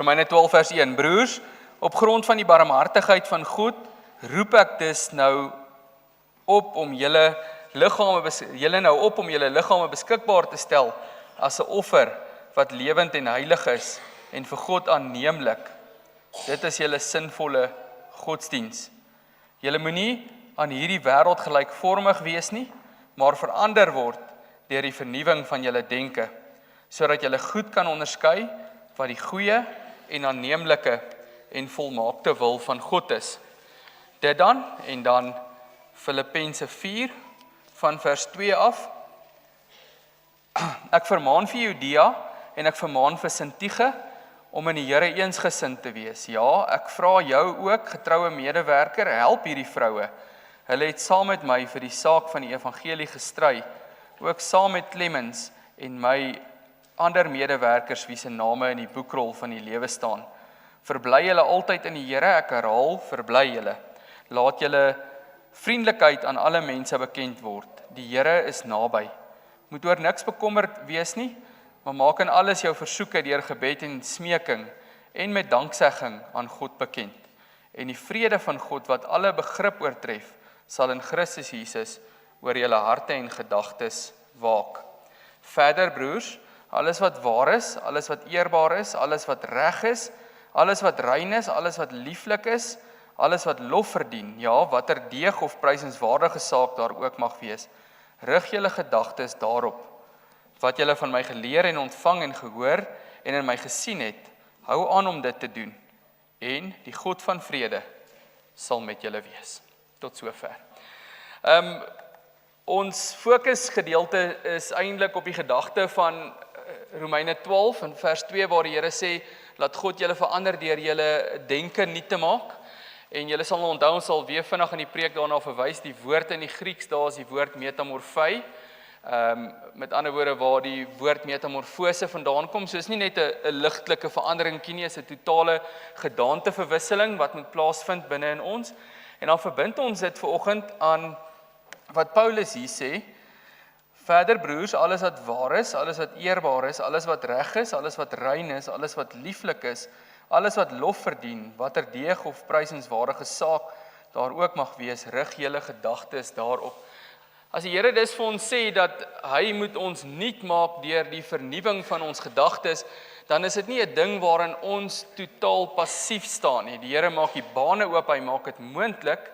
Romeine 12 vers 1. Broers, op grond van die barmhartigheid van God, roep ek dus nou op om julle liggame beskikbaar te stel as 'n offer wat lewend en heilig is en vir God aanneemlik. Dit is julle sinvolle godsdiens. Julle moenie aan hierdie wêreld gelykvormig wees nie, maar verander word deur die vernuwing van julle denke, sodat julle goed kan onderskei wat die goeie en aanneemlike en volmaakte wil van God is. Dit dan, en dan Filippense 4 van vers 2 af. Ek vermaan vir Judea en ek vermaan vir Sintige om in die Here eensgesind te wees. Ja, ek vra jou ook, getroue medewerker, help hierdie vroue. Hulle het saam met my vir die saak van die evangelie gestry, ook saam met Clemens en my ander medewerkers wie se name in die boekrol van die lewe staan. Verbly julle altyd in die Here, ek herhaal, verbly julle. Laat julle vriendelikheid aan alle mense bekend word. Die Here is naby. Moet oor niks bekommerd wees nie, maar maak in alles jou versoeke deur gebed en smeking en met danksegging aan God bekend. En die vrede van God wat alle begrip oortref, sal in Christus Jesus oor julle harte en gedagtes waak. Verder broers, alles wat waar is, alles wat eerbaar is, alles wat reg is, alles wat rein is, alles wat lieflik is, alles wat lof verdien, ja, watter deeg of prysenswaardige saak daar ook mag wees, rig julle gedagtes daarop. Wat julle van my geleer en ontvang en gehoor en in my gesien het, hou aan om dit te doen. En die God van vrede sal met julle wees. Tot sover. Ons fokusgedeelte is eintlik op die gedagte van Romeine 12 in vers 2 waar die Here sê, laat God julle verander deur julle denke nie te maak. En julle sal onthou, ons sal weer vinnig in die preek daarna verwys, die woord in die Grieks, daar is die woord metamorfei. Met ander woorde waar die woord metamorfose vandaan kom, so is nie net 'n ligtelike verandering nie, is 'n totale gedaanteverwisseling wat moet plaasvind binne in ons. En dan verbind ons dit vanoggend aan wat Paulus hier sê. Verder broers, alles wat waar is, alles wat eerbaar is, alles wat reg is, alles wat rein is, alles wat lieflik is, alles wat lof verdien, watter deeg of prysenswaardige saak daar ook mag wees, rig julle gedagtes daarop. As die Here dus vir ons sê dat hy moet ons nuut maak deur die vernuwing van ons gedagtes, dan is dit nie 'n ding waarin ons totaal passief staan nie. Die Here maak die bane oop, hy maak dit moontlik,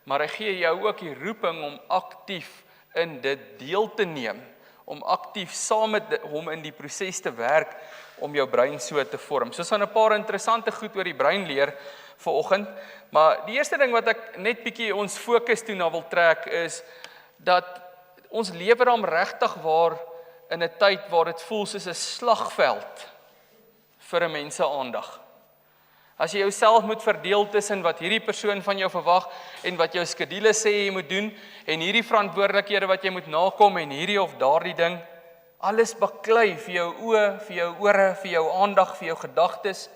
maar hy gee jou ook die roeping om aktief in dit deel te neem, om aktief saam met hom in die proses te werk om jou brein so te vorm. So gaan 'n paar interessante goed oor die brein leer vanoggend, maar die eerste ding wat ek net bietjie ons fokus toe na wil trek is dat ons lewe dan regtig waar in 'n tyd waar dit voel soos 'n slagveld vir 'n mens se aandag. As jy jouself moet verdeel tussen wat hierdie persoon van jou verwag en wat jou skedules sê jy moet doen en hierdie verantwoordelikhede wat jy moet nakom en hierdie of daardie ding, alles baklei vir jou oë, vir jou ore, vir jou aandag, vir jou gedagtes,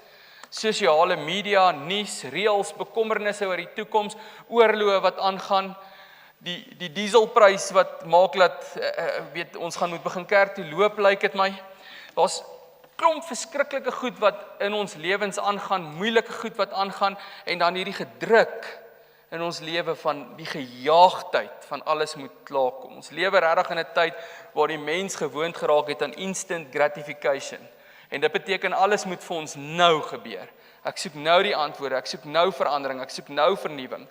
sosiale media, nuus, reëls, bekommernisse oor die toekoms, oorloë wat aangaan, die dieselprys wat maak dat ons gaan moet begin kerk toe loop, lyk dit my. Daar's klomp verskriklike goed wat in ons lewens aangaan, moeilike goed wat aangaan, en dan hierdie gedruk in ons lewe van die gejaagdheid van alles moet klaarkom. Ons lewe regtig in 'n tyd waar die mens gewoond geraak het aan instant gratification. En dit beteken alles moet vir ons nou gebeur. Ek soek nou die antwoorde, ek soek nou verandering, ek soek nou vernuwing.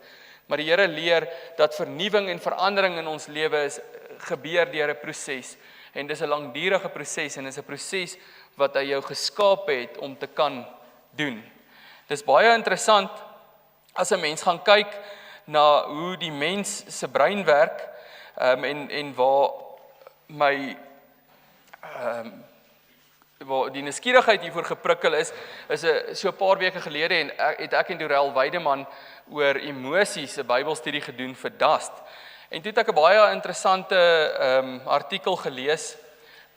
Maar die Here leer dat vernuwing en verandering in ons lewe gebeur deur 'n proses. En dis 'n langdurige proses en dis 'n proses wat hy jou geskaap het om te kan doen. Dis baie interessant as 'n mens gaan kyk na hoe die mens se brein werk, en waar waar die nuuskierigheid hiervoor geprikkel is so 'n paar weke gelede en het ek en Dorel Weideman oor emosies 'n Bybelstudie gedoen vir Dust. En toe het ek 'n baie interessante artikel gelees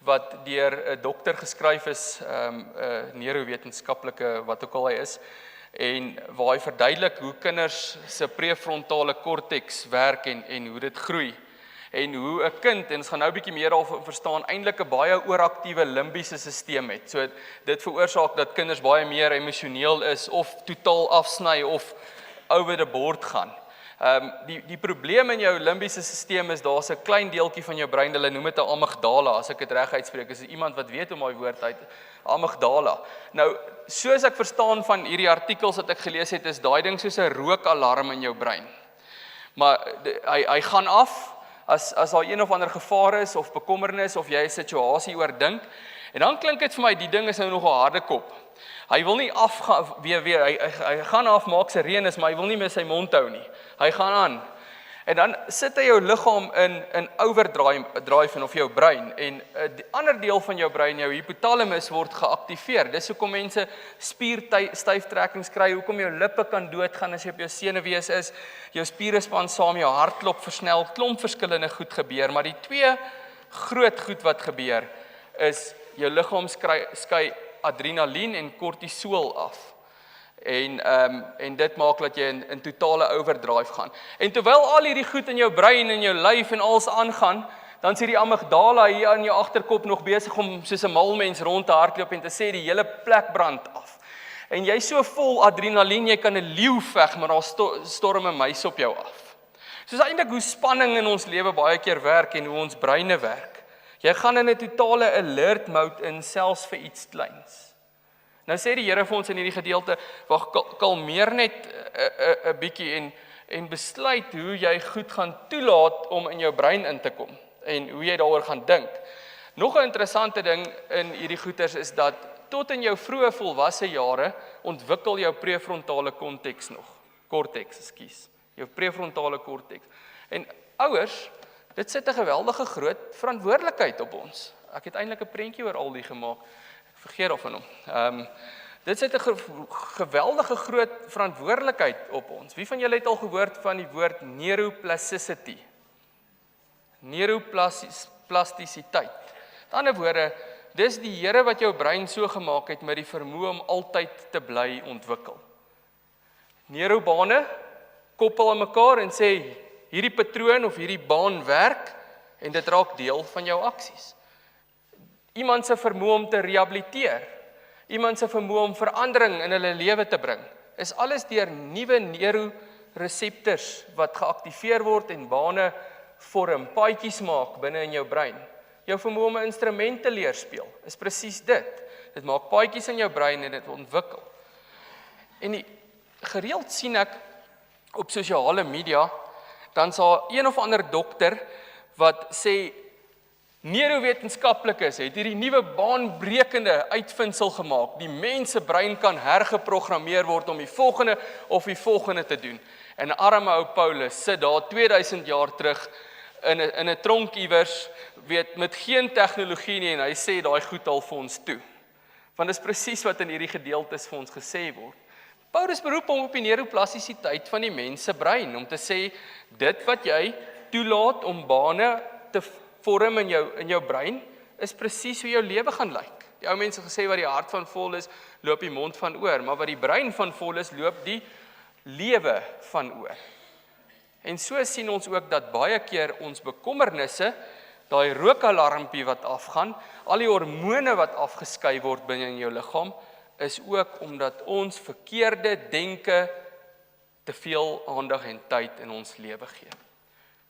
wat deur 'n dokter geskryf is, 'n neurowetenskaplike wat ook al hy is, en waar hy verduidelik hoe kinders se prefrontale korteks werk en hoe dit groei. En hoe 'n kind, en ons gaan nou 'n bietjie meer daaroor verstaan, eintlik 'n baie ooraktiewe limbiese stelsel het. So dit veroorsaak dat kinders baie meer emosioneel is of totaal afsny of over the board gaan. Die probleem in jou limbiese stelsel is daar's 'n klein deeltjie van jou brein, hulle noem dit 'n amygdala, as ek dit reg uitspreek, is iemand wat weet hoe om daai woord uit, amygdala. Nou, soos ek verstaan van hierdie artikels wat ek gelees het, is daai ding soos 'n rookalarm in jou brein. Maar hy gaan af as daar een of ander gevaar is of bekommernis of jy 'n situasie oordink. En dan klink dit vir my die ding is nou nog 'n harde kop. Hy wil nie afgaan weer hy gaan af maak sy reën is, maar hy wil nie meer sy mond hou nie. Hy gaan aan. En dan sit hy jou liggaam in overdrive of jou brein en 'n ander deel van jou brein, jou hypothalamus word geaktiveer. Dis hoekom mense spierstyftrekkings kry, hoekom jou lippe kan doodgaan as jy op jou senuwees is, jou spiere span saam, jou hartklop versnel, klomp verskillende goed gebeur, maar die twee groot goed wat gebeur is jou liggaam skei adrenalien en kortisol af. En dit maak dat jy in totale overdrive gaan. En terwyl al hierdie goed in jou brein en jou lyf en alles aangaan, dan sê die amygdala hier aan jou agterkop nog besig om soos 'n mal mens rond te hardloop en te sê die hele plek brand af. En jy's so vol adrenalien, jy kan 'n leeu veg, maar daar storm 'n muis op jou af. Soos eintlik hoe spanning in ons lewe baie keer werk en hoe ons breine werk. Jy gaan in 'n totale alert mode in, selfs vir iets kleins. Nou sê die Here vir ons in hierdie gedeelte, wag, kalmeer net 'n bietjie en besluit hoe jy goed gaan toelaat om in jou brein in te kom en hoe jy daaroor gaan dink. Nog 'n interessante ding in hierdie goeters is dat tot in jou vroeë volwasse jare ontwikkel jou prefrontale korteks, jou prefrontale korteks. En ouers, dit sit 'n geweldige groot verantwoordelikheid op ons. Ek het eintlik 'n prentjie oor al die gemaak. Vergeet of van hom. Dit sit 'n geweldige groot verantwoordelikheid op ons. Wie van julle het al gehoord van die woord neuroplasticity? Neuroplastisiteit. Met ander woorde, dis die Here wat jou brein so gemaak het met die vermoë om altyd te bly ontwikkel. Neurobane koppel aan mekaar en sê hierdie patroon of hierdie baan werk en dit raak deel van jou aksies. Iemand se vermoë om te rehabiliteer, iemand se vermoë om verandering in hulle lewe te bring, is alles deur nuwe neuroreseptors wat geaktiveer word en bane vorm, paadjies maak binne in jou brein. Jou vermoë om 'n instrument te leer speel, is presies dit. Dit maak paadjies in jou brein en dit ontwikkel. En gereeld sien ek op sosiale media, dan sal een of ander dokter wat sê neurowetenskaplikes het hierdie nuwe baanbrekende uitvinding gemaak. Die mens se brein kan hergeprogrammeer word om die volgende te doen. En arme ou Paulus sit daar 2000 jaar terug in 'n tronk iewers, met geen tegnologie nie, en hy sê daai goed al vir ons toe. Want dis presies wat in hierdie gedeeltes vir ons gesê word. Paulus beroep hom op die neuroplastisiteit van die mens se brein, om te sê, dit wat jy toelaat om bane te vorm in jou brein, is presies hoe jou lewe gaan lyk. Die ou mense gesê wat die hart van vol is, loop die mond van oor, maar wat die brein van vol is, loop die lewe van oor. En so sien ons ook dat baie keer ons bekommernisse, daai rookalarmpie wat afgaan, al die hormone wat afgeskei word binne in jou liggaam, is ook omdat ons verkeerde denke te veel aandag en tyd in ons lewe gee.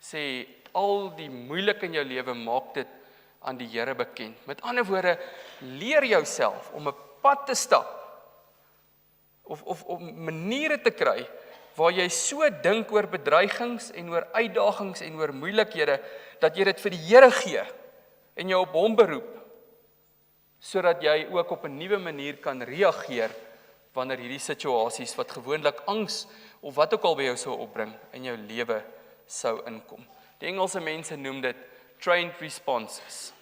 Sê, al die moeilik in jou lewe, maak dit aan die Here bekend. Met ander woorde, leer jouself om 'n pad te stap, of om maniere te kry, waar jy so dink oor bedreigings en oor uitdagings en oor moeilikhede, dat jy dit vir die Here gee, en jou op hom beroep, sodat jy ook op 'n nuwe manier kan reageer, wanneer hierdie situasies, wat gewoonlik angs, of wat ook al by jou sou opbring, in jou lewe sou inkom. Die Engelse mense noem dit trained responses.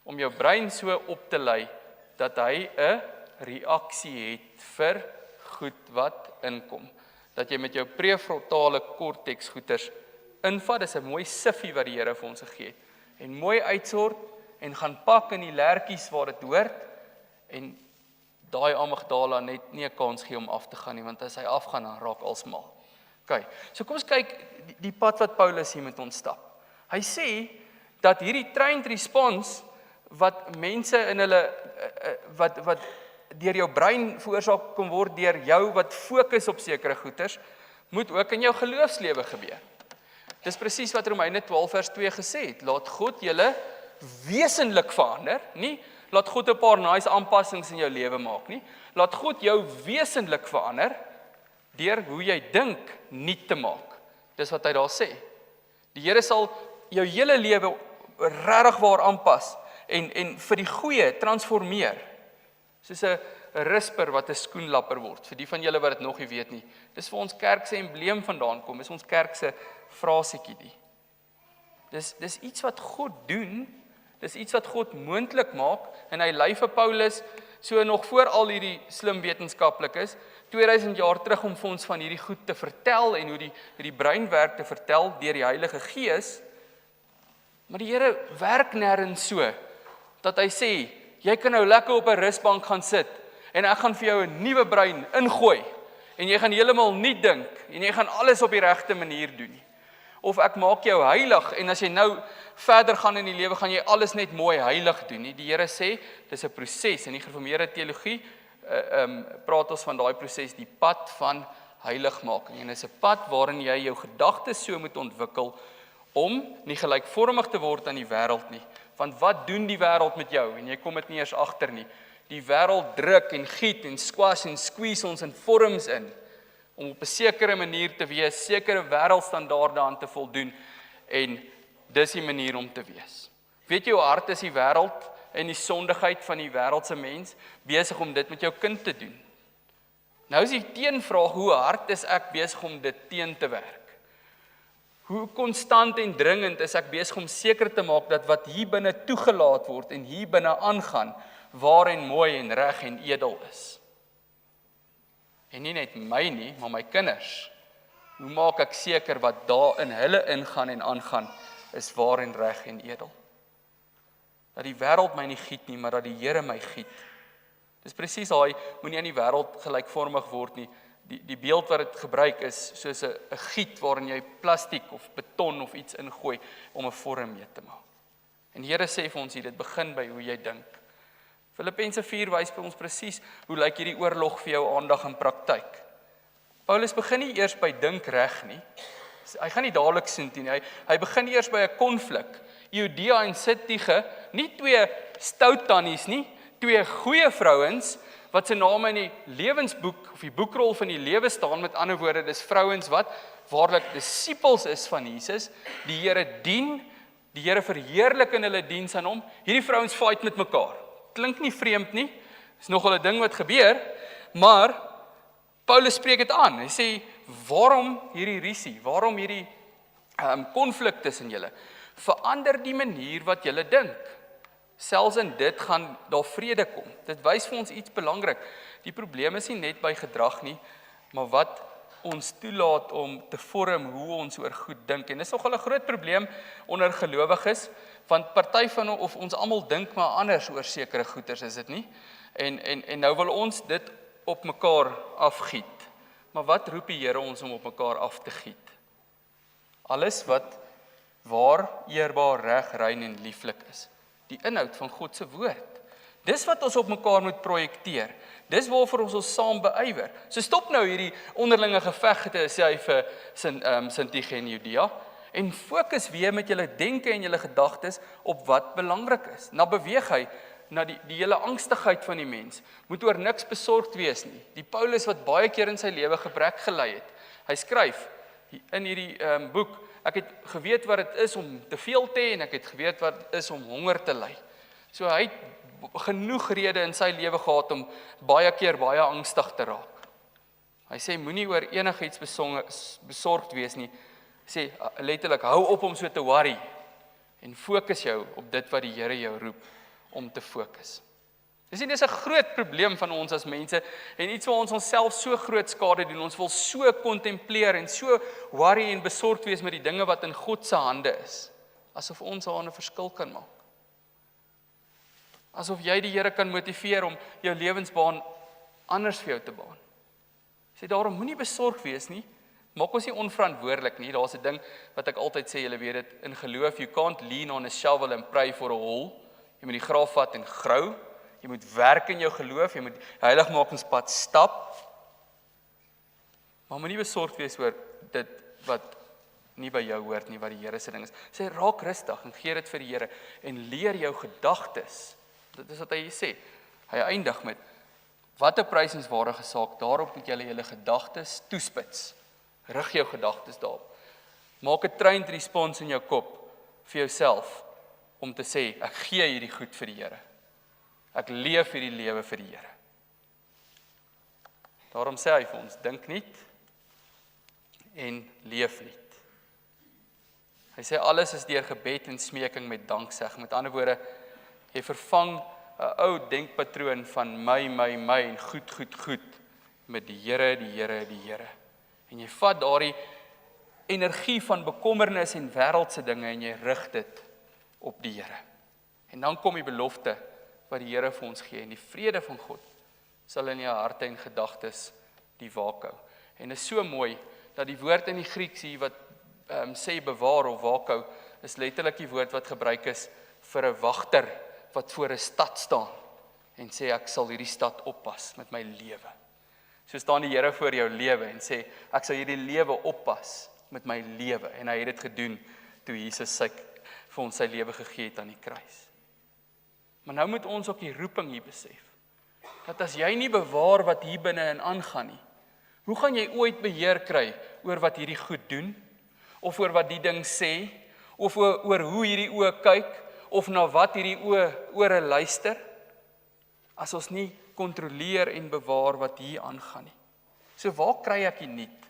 Om jou brein so op te lei, dat hy 'n reaksie het vir goed wat inkom. Dat jy met jou prefrontale korteks goeters invat, dis 'n mooi siffie wat die Here vir ons gegee het. En mooi uitsort, en gaan pak in die lertjies waar dit hoort, en daai amygdala net nie 'n kans gee om af te gaan nie, want as hy afgaan, dan raak alsmal. Okay, so kom ons kyk die pad wat Paulus hier met ons stap. Hy sê dat hierdie trained response wat mense in hulle wat deur jou brein veroorsaak kan word deur jou wat fokus op sekere goeters, moet ook in jou geloofslewe gebeur. Dis presies wat Romeine 12 vers 2 gesê het. Laat God julle wesenlik verander, nie laat God 'n paar nice aanpassings in jou lewe maak nie. Laat God jou wesenlik verander deur hoe jy dink nuut te maak. Dis wat hy daar sê. Die Here sal jou hele lewe regtig waar aanpas en vir die goeie transformeer. Soos 'n risper wat 'n skoenlapper word. Vir die van julle wat dit nog nie weet nie. Dis vir ons kerk se embleem vandaan kom. Dis ons kerk se frasietjie die. Dis iets wat God doen. Dis iets wat God moontlik maak en hy lei vir Paulus so nog voor al hierdie slim wetenskaplik is 2000 jaar terug om vir ons van hierdie goed te vertel en hoe die brein werk te vertel deur die Heilige Gees. Maar die Here werk nêrens so dat hy sê jy kan nou lekker op 'n rusbank gaan sit en ek gaan vir jou 'n nuwe brein ingooi en jy gaan heeltemal nuut dink en jy gaan alles op die regte manier doen. Of ek maak jou heilig en as jy nou verder gaan in die lewe gaan jy alles net mooi heilig doen nie. Die Here sê dis 'n proses en die gereformeerde teologie praat ons van daai proses die pad van heiligmaking en dis 'n pad waarin jy jou gedagtes so moet ontwikkel om nie gelykvormig te word aan die wêreld nie. Want wat doen die wêreld met jou en jy kom dit nie eers agter nie. Die wêreld druk en giet en squash en squeeze ons in vorms in om op 'n sekere manier te wees, sekere wêreldstandaarde aan te voldoen en dis die manier om te wees. Weet jy hoe hard is die wêreld en die sondigheid van die wêreldse mens besig om dit met jou kind te doen? Nou is die teenvraag, hoe hard is ek besig om dit teen te werk? Hoe konstant en dringend is ek besig om seker te maak dat wat hier binne toegelaat word en hier binne aangaan, waar en mooi en reg en edel is? En nie net my nie, maar my kinders. Hoe maak ek seker wat daar in hulle ingaan en aangaan, is waar en reg en edel? Dat die wêreld my nie giet nie, maar dat die Here my giet. Dis presies daai, moenie aan die wêreld gelykvormig word nie. Die beeld wat dit gebruik is soos 'n giet waarin jy plastiek of beton of iets ingooi om 'n vorm mee te maak. En die Here sê vir ons hier, dit begin by hoe jy dink. Filippense 4 wys vir ons presies hoe lyk hierdie oorlog vir jou aandag in praktyk. Paulus begin nie eers by dink reg nie. Hy gaan nie dadelik sin toe nie. Hy begin eers by 'n konflik. Judea en Sintige, nie twee stout tannies nie, twee goeie vrouens wat se name in die lewensboek of die boekrol van die lewe staan, met ander woorde, dis vrouens wat waarlik disippels is van Jesus, die Here dien, die Here verheerlik in hulle diens aan hom. Hierdie vrouens fight met mekaar. Klink nie vreemd nie. Dis nogal 'n ding wat gebeur, maar Paulus spreek dit aan. Hy sê, waarom hierdie rusie? Waarom hierdie konflik tussen julle? Verander die manier wat julle dink. Selfs in dit gaan daar vrede kom. Dit wys vir ons iets belangrik. Die probleem is nie net by gedrag nie, maar wat ons toelaat om te vorm hoe ons oor goed dink. En dis nogal 'n groot probleem onder gelowiges, want party van of ons almal dink maar anders oor sekere goeters, is dit nie? En nou wil ons dit op mekaar afgiet. Maar wat roep die Here ons om op mekaar af te giet? Alles wat waar, eerbaar, reg, rein en lieflik is. Die inhoud van God se woord. Dis wat ons op mekaar moet projekteer. Dis waarvoor ons saam beywer. So stop nou hierdie onderlinge gevegte, sê hy vir Sintige en Judea, en fokus weer met julle denke en julle gedagtes op wat belangrik is. Nou beweeg hy na die hele angstigheid van die mens. Moet oor niks besorgd wees nie. Die Paulus wat baie keer in sy lewe gebrek gelei het. Hy skryf in hierdie boek, ek het geweet wat dit is om te veel te hê en ek het geweet wat dit is om honger te ly. So hy het genoeg rede in sy lewe gehad om baie keer baie angstig te raak. Hy sê moenie oor enigiets besorgd wees nie. Hy sê letterlik hou op om so te worry en fokus jou op dit wat die Here jou roep om te fokus. Dis een groot probleem van ons as mense en iets waar ons onsself so groot skade doen. Ons wil so kontempleer en so worry en besorgd wees met die dinge wat in God se hande is. Asof ons daar 'n verskil kan maak. Asof jy die Here kan motiveer om jou lewensbaan anders vir jou te baan. Sê daarom moenie besorgd wees nie, Maak ons nie onverantwoordelik nie. Daar's 'n ding wat ek altyd sê, julle weet dit, in geloof, you can't lean on a shovel and pray for a hole. Jy moet die graaf vat en grou. Jy moet werk in jou geloof, jy moet heiligmakingspad stap. Maar moenie besorgd wees oor dit wat nie by jou hoort nie, wat die Here se ding is. Sê raak rustig en gee dit vir die Here en leer jou gedagtes. Dit is wat hy sê. Hy eindig met wat 'n prysenswaardige saak, daarop moet julle julle gedagtes toespits. Rig jou gedagtes daarop. Maak 'n trained response in jou kop vir jouself om te sê ek gee hierdie goed vir die Here. Ek leef hierdie lewe vir die Here. Daarom sê hy vir ons, dink niet en leef niet. Hy sê alles is deur gebed en smeking met danksegging. Met ander woorde, jy vervang 'n ou denkpatroon van my en goed met die Here, die Here, die Here. En jy vat daardie energie van bekommernis en wêreldse dinge en jy rig dit op die Here. En dan kom die belofte wat die Here vir ons gee en die vrede van God sal in jou harte en gedagtes die waak hou. En dit is so mooi dat die woord in die Grieks hier wat sê bewaar of waak hou, is letterlik die woord wat gebruik is vir 'n wagter wat voor 'n stad staan en sê ek sal hierdie stad oppas met my lewe. So staan die Here voor jou lewe en sê ek sal hierdie lewe oppas met my lewe, en hy het dit gedoen toe Jesus vir ons sy lewe gegee het aan die kruis. Maar nou moet ons ook die roeping hier besef, dat as jy nie bewaar wat hier binne in aangaan nie, hoe gaan jy ooit beheer kry oor wat hierdie goed doen, of oor wat die ding sê, of oor hoe hierdie oë kyk, of na wat hierdie ore luister, as ons nie kontroleer en bewaar wat hier aangaan nie. So waar kry ek die nuut?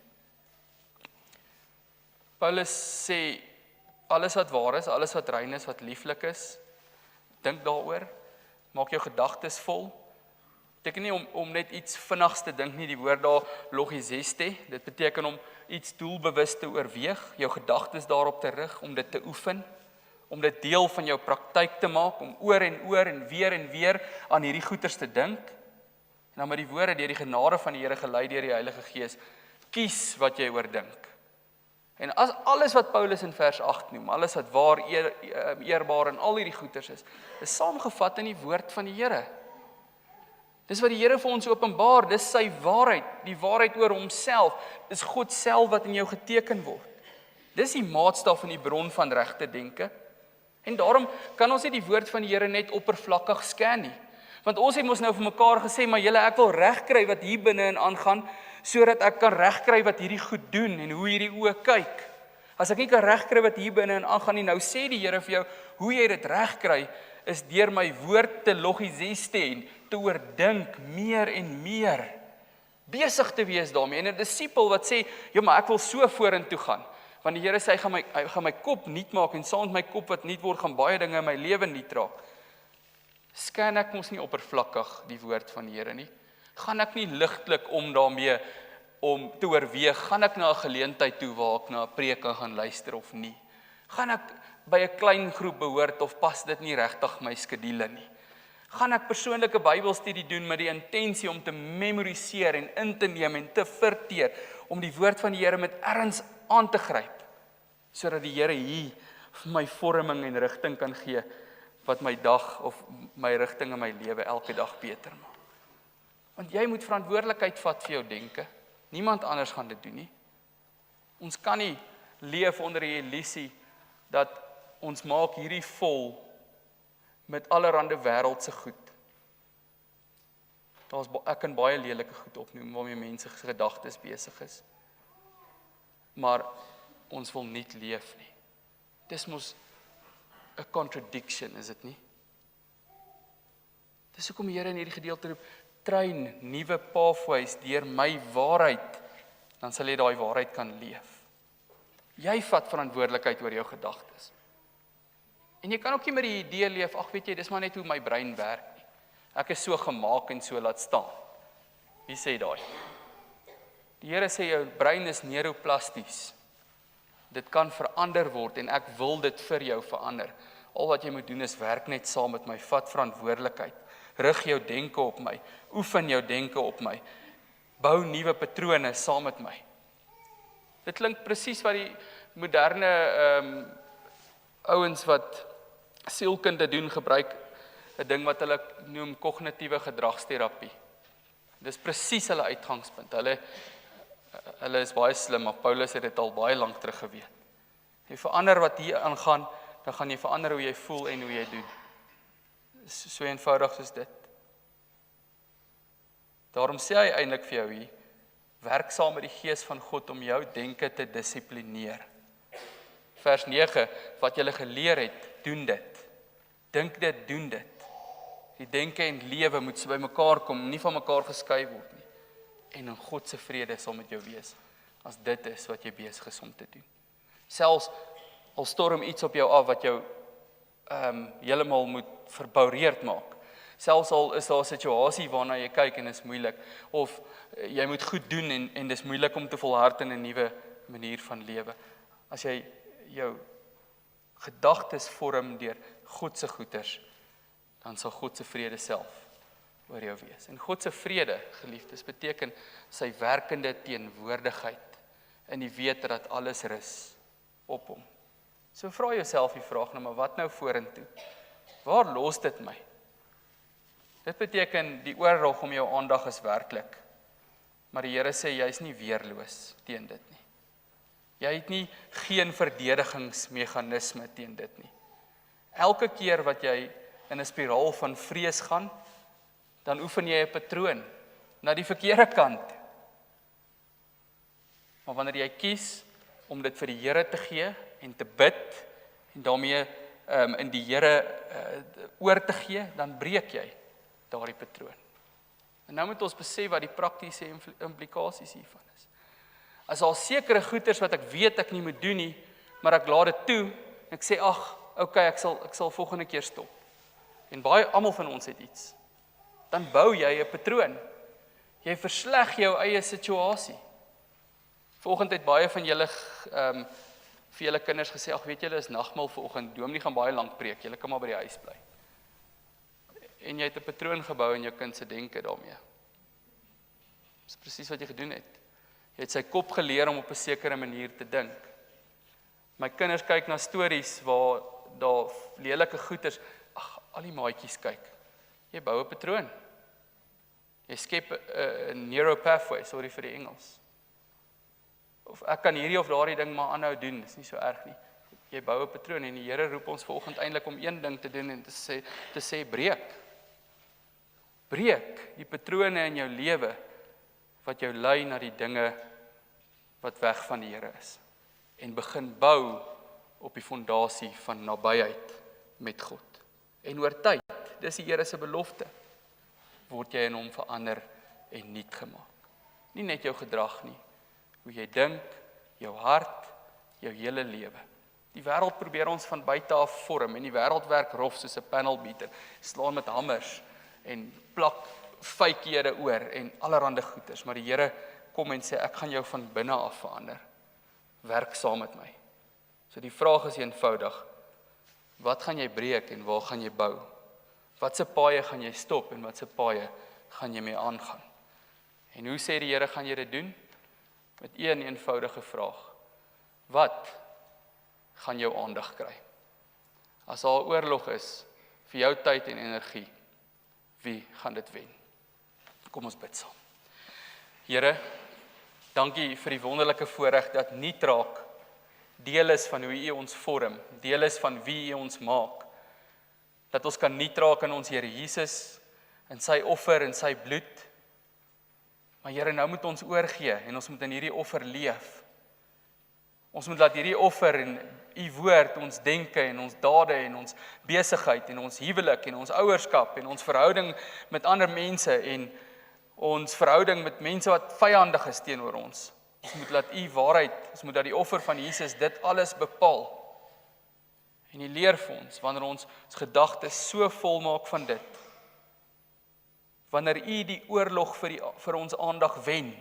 Paulus sê, alles wat waar is, alles wat rein is, wat lieflik is, dink daaroor, maak jou gedagtes vol. Beteken nie om net iets vinnigs te dink nie, die woord daar logizeste, dit beteken om iets doelbewus te oorweeg, jou gedagtes daarop te rig, om dit te oefen, om dit deel van jou praktyk te maak, om oor en weer aan hierdie goeters te dink, en dan met die woorde deur die genade van die Here gelei deur die Heilige Gees, kies wat jy oordink. En as alles wat Paulus in vers 8 noem, alles wat waar, eerbaar en al hierdie goeters is saamgevat in die woord van die Here. Dis wat die Here vir ons openbaar, dis sy waarheid, die waarheid oor homself, dis God self wat in jou geteken word. Dis die maatstaf en die bron van regte denke. En daarom kan ons nie die woord van die Here net oppervlakkig scan nie. Want ons het mos nou vir mekaar gesê, maar julle, ek wil regkry wat hier binne in aangaan, sodat ek kan regkry wat hierdie goed doen en hoe hierdie oë kyk. As ek nie kan regkry wat hier binne in aangaan nie, nou sê die Here vir jou, hoe jy dit regkry, is deur my woord te logizeste en te oordink meer en meer. Besig te wees daarmee. En 'n disipel wat sê, ja, maar ek wil so vorentoe gaan. Want die Here sê, hy gaan my kop nuut maak, en saam met my kop wat nuut word, gaan baie dinge in my lewe nuut raak. Scan ek mos nie oppervlakkig die woord van die Here nie. Gaan ek nie ligtelik om daarmee om te oorweeg, gaan ek na 'n geleentheid toe waar ek na 'n preek kan gaan luister of nie? Gaan ek by 'n klein groep behoort of pas dit nie regtig my skedule nie? Gaan ek persoonlike Bybelstudie doen met die intensie om te memoriseer en in te neem en te verteer, om die woord van die Here met erns aan te gryp, sodat die Here hier vir my vorming en rigting kan gee, wat my dag of my rigting in my lewe elke dag beter maak. Want jy moet verantwoordelikheid vat vir jou denke. Niemand anders gaan dit doen nie. Ons kan nie leef onder die illusie dat ons maak hierdie vol met allerhande wêreldse goed. Ek kan baie lelike goed opnoem waarmee mense se gedagtes besig is. Maar ons wil nie leef nie. Dis mos 'n contradiction, is dit nie? Dis hoekom die Here in hierdie gedeelte roep, train nuwe pathways deur my waarheid, dan sal jy daai waarheid kan leef. Jy vat verantwoordelikheid oor jou gedagtes. En jy kan ook nie met die idee leef, ag weet jy, dis maar net hoe my brein werk nie. Ek is so gemaak en so laat staan. Wie sê daai? Die Here sê jou brein is neuroplasties. Dit kan verander word en ek wil dit vir jou verander. Al wat jy moet doen is werk net saam met my, vat verantwoordelikheid. Rig jou denke op my, oefen jou denke op my. Bou nuwe patrone saam met my. Dit klink presies wat die moderne ouens wat sielkunde doen gebruik 'n ding wat hulle noem kognitiewe gedragsterapie. Dis presies hulle uitgangspunt. Hulle is baie slim, maar Paulus het dit al baie lank terug geweet. Jy verander wat hier aangaan, dan gaan jy verander hoe jy voel en hoe jy doen. So eenvoudig soos dit. Daarom sê hy eintlik vir jou hier, werk saam met die Gees van God om jou denke te dissiplineer. Vers 9, wat jy geleer het, doen dit. Dink dit, doen dit. Die denke en lewe moet so by mekaar kom, nie van mekaar geskei word nie. En in God se vrede sal met jou wees, as dit is wat jy besig is om te doen. Selfs al storm iets op jou af wat jou heeltemal moet verboureerd maak. Selfs al is daar 'n situasie waarna jy kyk en is moeilik, of jy moet goed doen en dis moeilik om te volhard in 'n nuwe manier van lewe. As jy jou gedagtes vorm deur God se goeders, dan sal God se vrede self oor jou wees. En God se vrede, geliefdes, beteken sy werkende teenwoordigheid in die wete dat alles rus op hom. So vra jouself die vraag nou, maar wat nou vorentoe? Waar los dit my? Dit beteken die oorlog om jou aandag is werklik. Maar die Here sê jy is nie weerloos teen dit nie. Jy het nie geen verdedigingsmeganisme teen dit nie. Elke keer wat jy in 'n spiraal van vrees gaan, dan oefen jy 'n patroon na die verkeerde kant. Maar wanneer jy kies om dit vir die Here te gee en te bid en daarmee in die Here oor te gee, dan breek jy daardie patroon. En nou moet ons besef wat die praktiese implikasies hiervan is. As al sekere goeders wat ek weet ek nie moet doen nie, maar ek laat dit toe, en ek sê okay, ek sal volgende keer stop. En almal van ons het iets. Dan bou jy 'n patroon. Jy versleg jou eie situasie. Vanoggend het baie van julle vir julle kinders gesê, ag weet julle is nagmaal vanoggend, Dominee gaan baie lank preek, julle kan maar by die huis bly. En jy het 'n patroon gebou in jou kind se denke daarmee. Dis presies wat jy gedoen het. Jy het sy kop geleer om op 'n sekere manier te dink. My kinders kyk na stories waar daar lelike goeters, al die maatjies kyk. Jy bou 'n patroon. Jy skep 'n neural pathway, sorry vir die Engels. Of ek kan hierdie of daardie ding maar aanhou doen, dis nie so erg nie. Jy bou 'n patroon en die Here roep ons vanoggend eintlik om een ding te doen en te sê breek. Breek die patrone in jou lewe wat jou lei na die dinge wat weg van die Here is. En begin bou op die fondasie van nabyheid met God. En oor tyd, dis die Here se belofte, word jy in hom verander en nuut gemaak. Nie net jou gedrag nie, hoe jy dink, jou hart, jou hele lewe. Die wêreld probeer ons van buite af vorm en die wêreld werk rof soos 'n panelbeater, slaan met hamers en plak fakehede oor en allerhande goeders, maar die Here kom en sê ek gaan jou van binne af verander. Werk saam met my. So die vraag is eenvoudig. Wat gaan jy breek en waar gaan jy bou? Watse paaie gaan jy stop en watse paaie gaan jy mee aangaan? En hoe sê die Here gaan jy dit doen? Met een eenvoudige vraag. Wat gaan jou aandag kry? As daar 'n oorlog is vir jou tyd en energie, wie gaan dit wen? Kom ons bid saam. Here, dankie vir die wonderlike voorreg dat nuut raak deel is van hoe U ons vorm, deel is van wie U ons maak. Dat ons kan nuut raak in ons Here Jesus, in sy offer en sy bloed. Maar Here, nou moet ons oorgee en ons moet in hierdie offer leef. Ons moet laat hierdie offer en U woord ons denke en ons dade en ons besigheid en ons huwelik en ons ouerskap en ons verhouding met ander mense en ons verhouding met mense wat vyandig is teenoor ons. Ons moet laat U waarheid, ons moet dat die offer van Jesus dit alles bepaal. En U leer vir ons, wanneer ons gedagtes so vol maak van dit, wanneer U die oorlog vir ons aandag wen,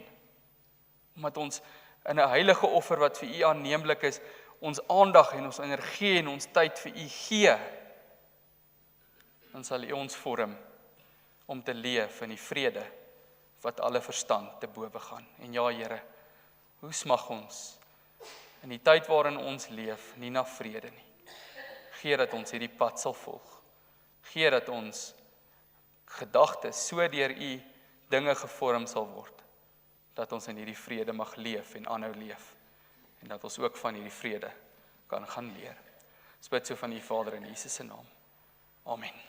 omdat ons in 'n heilige offer wat vir U aanneemlik is, ons aandag en ons energie en ons tyd vir U gee, dan sal U ons vorm om te leef in die vrede wat alle verstand te bowe gaan. En ja, Here, hoe smag ons in die tyd waarin ons leef, nie na vrede nie. Gee dat ons hierdie pad sal volg. Gee dat ons gedagtes so deur U dinge gevorm sal word, dat ons in hierdie vrede mag leef en aanhou leef, en dat ons ook van hierdie vrede kan gaan leer. Ons bid so van U Vader in Jesus se naam. Amen.